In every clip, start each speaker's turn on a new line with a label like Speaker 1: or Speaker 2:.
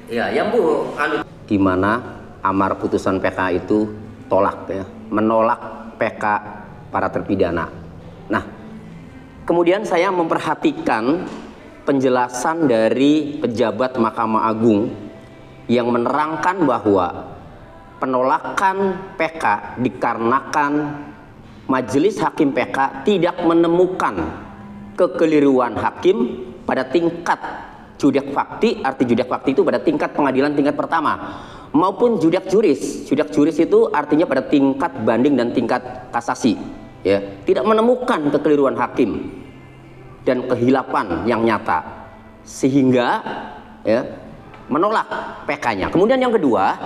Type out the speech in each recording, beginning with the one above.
Speaker 1: Ya, yang Bu, gimana amar putusan PK itu tolak ya, menolak PK para terpidana. Nah, kemudian saya memperhatikan penjelasan dari pejabat Mahkamah Agung yang menerangkan bahwa penolakan PK dikarenakan Majelis Hakim PK tidak menemukan kekeliruan hakim pada tingkat judak fakti. Arti judak fakti itu pada tingkat pengadilan tingkat pertama maupun judak juris. Judak juris itu artinya pada tingkat banding dan tingkat kasasi ya, tidak menemukan kekeliruan hakim dan kehilapan yang nyata sehingga ya menolak PK-nya. Kemudian yang kedua,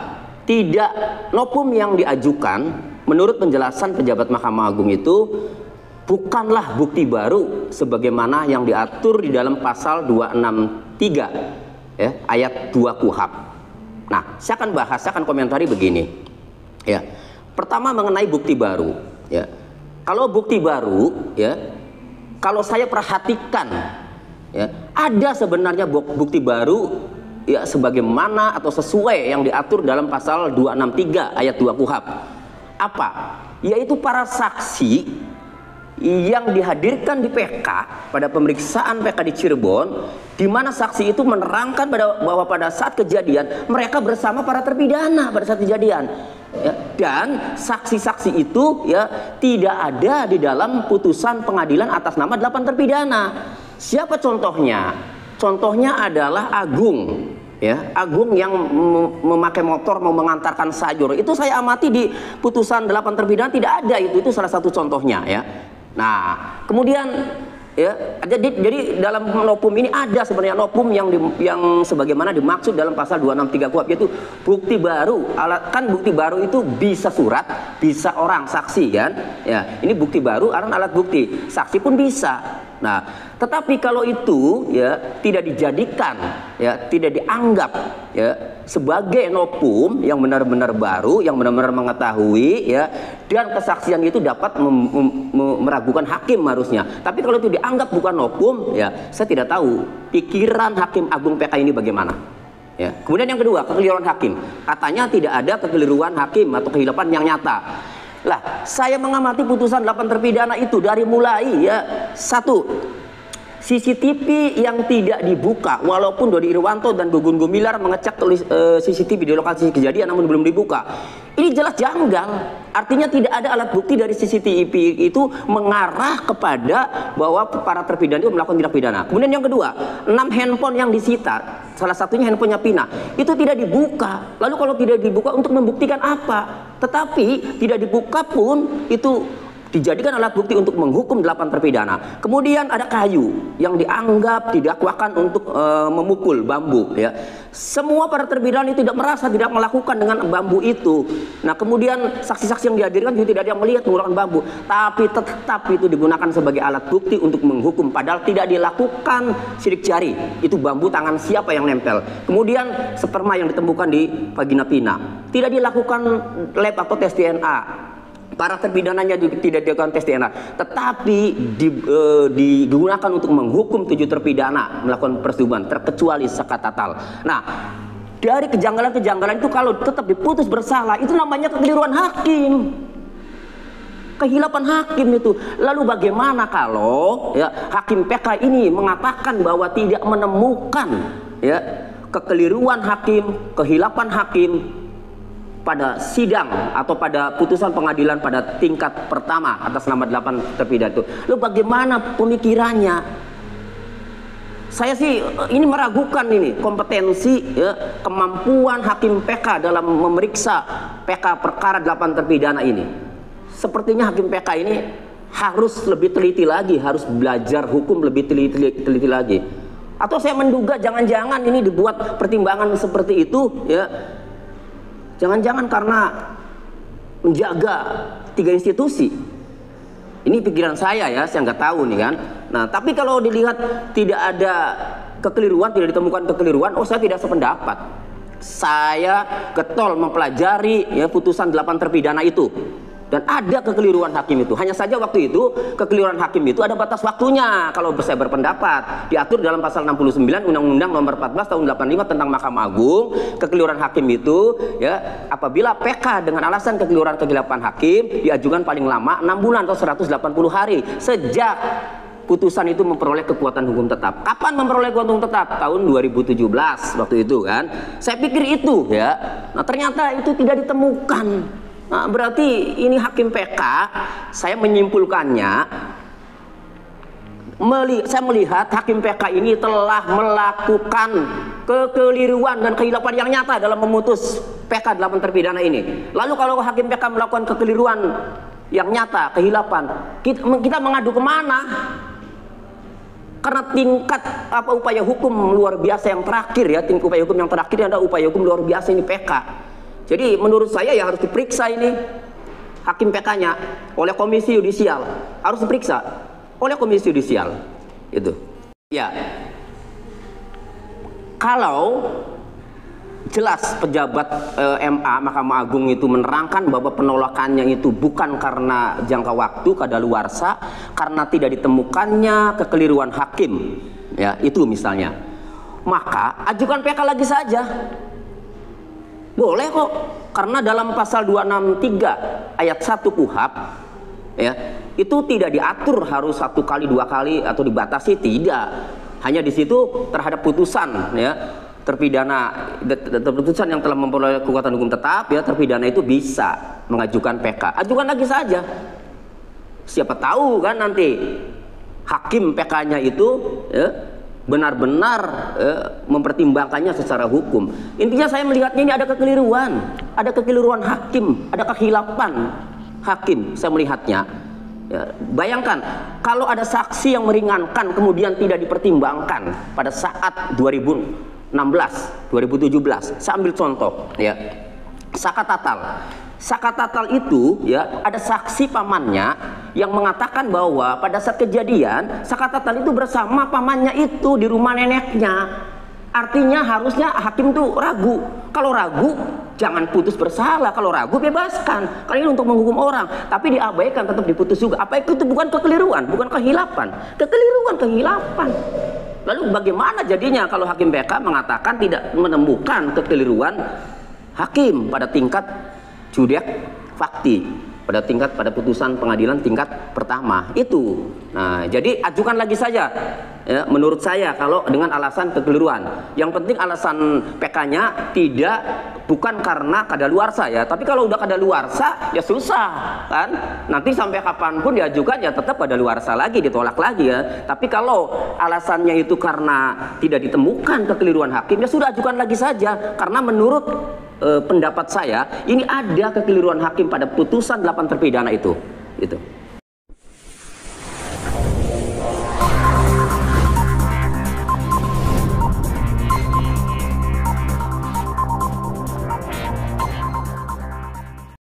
Speaker 1: tidak nopum yang diajukan menurut penjelasan pejabat Mahkamah Agung itu bukanlah bukti baru sebagaimana yang diatur di dalam pasal 263 ya, ayat 2 KUHP. Nah, saya akan komentari begini. Ya. Pertama mengenai bukti baru, ya. Kalau bukti baru ya, kalau saya perhatikan ya, ada sebenarnya bukti baru ya sebagaimana atau sesuai yang diatur dalam pasal 263 ayat 2 KUHP. Apa? Yaitu para saksi yang dihadirkan di PK pada pemeriksaan PK di Cirebon, di mana saksi itu menerangkan bahwa pada saat kejadian mereka bersama para terpidana pada saat kejadian ya, dan saksi-saksi itu ya tidak ada di dalam putusan pengadilan atas nama 8 terpidana. Siapa contohnya? Contohnya adalah Agung ya, Agung yang memakai motor mau mengantarkan sayur. Itu saya amati di putusan 8 terpidana tidak ada itu salah satu contohnya ya. Nah, kemudian ya, jadi dalam nopum ini ada sebenarnya nopum yang sebagaimana dimaksud dalam pasal 263 KUHP, yaitu bukti baru. Kan bukti baru itu bisa surat, bisa orang saksi kan. Ya, ini bukti baru alat bukti. Saksi pun bisa. Nah, tetapi kalau itu ya tidak dijadikan ya, tidak dianggap ya sebagai nopum yang benar-benar baru, yang benar-benar mengetahui ya, dan kesaksian itu dapat meragukan hakim harusnya. Tapi kalau itu dianggap bukan nopum ya, saya tidak tahu pikiran Hakim Agung PK ini bagaimana. Ya. Kemudian yang kedua, kekeliruan hakim. Katanya tidak ada kekeliruan hakim atau kehilapan yang nyata. Lah, saya mengamati putusan 8 terpidana itu dari mulai ya, satu, CCTV yang tidak dibuka, walaupun Dodi Irwanto dan Gugun Gumilar mengecek CCTV di lokasi kejadian namun belum dibuka. Ini jelas janggal. Artinya tidak ada alat bukti dari CCTV itu mengarah kepada bahwa para terpidana itu melakukan tindak pidana. Kemudian yang kedua, 6 handphone yang disita, salah satunya handphonenya Pina, itu tidak dibuka. Lalu kalau tidak dibuka untuk membuktikan apa? Tetapi tidak dibuka pun itu dijadikan alat bukti untuk menghukum 8 terpidana. Kemudian ada kayu yang dianggap didakwakan untuk memukul bambu ya. Semua para terpidana itu tidak melakukan dengan bambu itu. Nah, kemudian saksi-saksi yang dihadirkan juga tidak ada yang melihat menggunakan bambu, tapi tetap itu digunakan sebagai alat bukti untuk menghukum padahal tidak dilakukan sidik jari. Itu bambu tangan siapa yang nempel. Kemudian sperma yang ditemukan di vagina Pina. Tidak dilakukan lab atau tes DNA. Para terpidananya tidak dilakukan tes DNA, tetapi digunakan untuk menghukum 7 terpidana melakukan persetubuhan terkecuali sekat tatal. Nah, dari kejanggalan-kejanggalan itu kalau tetap diputus bersalah, itu namanya kekeliruan hakim, kehilapan hakim itu. Lalu bagaimana kalau ya Hakim PK ini mengatakan bahwa tidak menemukan ya kekeliruan hakim, kehilapan hakim pada sidang atau pada putusan pengadilan pada tingkat pertama atas nama 8 terpidana itu. Lalu bagaimana pemikirannya? Saya sih ini meragukan ini kompetensi ya, kemampuan Hakim PK dalam memeriksa PK perkara 8 terpidana ini. Sepertinya Hakim PK ini harus lebih teliti lagi, harus belajar hukum lebih teliti lagi. Atau saya menduga jangan-jangan ini dibuat pertimbangan seperti itu ya, jangan-jangan karena menjaga 3 institusi. Ini pikiran saya ya, saya nggak tahu nih kan. Nah, tapi kalau dilihat tidak ada kekeliruan, tidak ditemukan kekeliruan, oh saya tidak sependapat. Saya getol mempelajari ya putusan 8 terpidana itu. Dan ada kekeliruan hakim itu. Hanya saja waktu itu kekeliruan hakim itu ada batas waktunya. Kalau saya berpendapat diatur dalam pasal 69 Undang-Undang Nomor 14 Tahun 85 tentang Mahkamah Agung, kekeliruan hakim itu ya apabila PK dengan alasan kekeliruan kegelapan hakim diajukan paling lama 6 bulan atau 180 hari sejak putusan itu memperoleh kekuatan hukum tetap. Kapan memperoleh kekuatan hukum tetap? Tahun 2017 waktu itu kan. Saya pikir itu ya. Nah, ternyata itu tidak ditemukan. Nah, berarti ini hakim PK, saya menyimpulkannya, saya melihat hakim PK ini telah melakukan kekeliruan dan kehilapan yang nyata dalam memutus PK 8 terpidana ini. Lalu kalau hakim PK melakukan kekeliruan yang nyata, kehilapan, kita mengadu kemana? Karena tingkat upaya hukum luar biasa yang terakhir ya, tingkat upaya hukum yang terakhir ada upaya hukum luar biasa ini PK. Jadi menurut saya ya harus diperiksa ini hakim PK-nya oleh Komisi Yudisial, harus diperiksa oleh Komisi Yudisial itu. Ya, kalau jelas pejabat MA Mahkamah Agung itu menerangkan bahwa penolakannya itu bukan karena jangka waktu kadaluarsa, karena tidak ditemukannya kekeliruan hakim, ya itu misalnya, maka ajukan PK lagi saja. Boleh kok, karena dalam pasal 263 ayat 1 KUHP ya, itu tidak diatur harus 1 kali 2 kali atau dibatasi, tidak. Hanya di situ terhadap putusan ya, terpidana putusan yang telah memperoleh kekuatan hukum tetap ya, terpidana itu bisa mengajukan PK. Ajukan lagi saja. Siapa tahu kan nanti hakim PK-nya itu ya, benar-benar mempertimbangkannya secara hukum. Intinya saya melihatnya ini ada kekeliruan hakim, ada kehilapan hakim. Saya melihatnya. Ya, bayangkan kalau ada saksi yang meringankan kemudian tidak dipertimbangkan pada saat 2016, 2017. Saya ambil contoh ya. Saka Tatal. Saka Tatal itu ya ada saksi pamannya yang mengatakan bahwa pada saat kejadian Saka Tatal itu bersama pamannya itu di rumah neneknya. Artinya harusnya hakim tuh ragu. Kalau ragu jangan putus bersalah, kalau ragu bebaskan. Karena ini untuk menghukum orang, tapi diabaikan tetap diputus juga. Apa itu bukan kekeliruan, bukan kehilapan. Kehilapan. Lalu bagaimana jadinya kalau hakim PK mengatakan tidak menemukan kekeliruan hakim pada tingkat judek fakti, pada putusan pengadilan tingkat pertama itu. Nah, jadi ajukan lagi saja ya, menurut saya kalau dengan alasan kekeliruan. Yang penting alasan PK-nya bukan karena kadaluarsa ya, tapi kalau udah kadaluarsa ya susah kan, nanti sampai kapanpun diajukan ya tetap kadaluarsa lagi, ditolak lagi ya. Tapi kalau alasannya itu karena tidak ditemukan kekeliruan hakim ya sudah, ajukan lagi saja. Karena menurut pendapat saya ini ada kekeliruan hakim pada putusan 8 terpidana itu.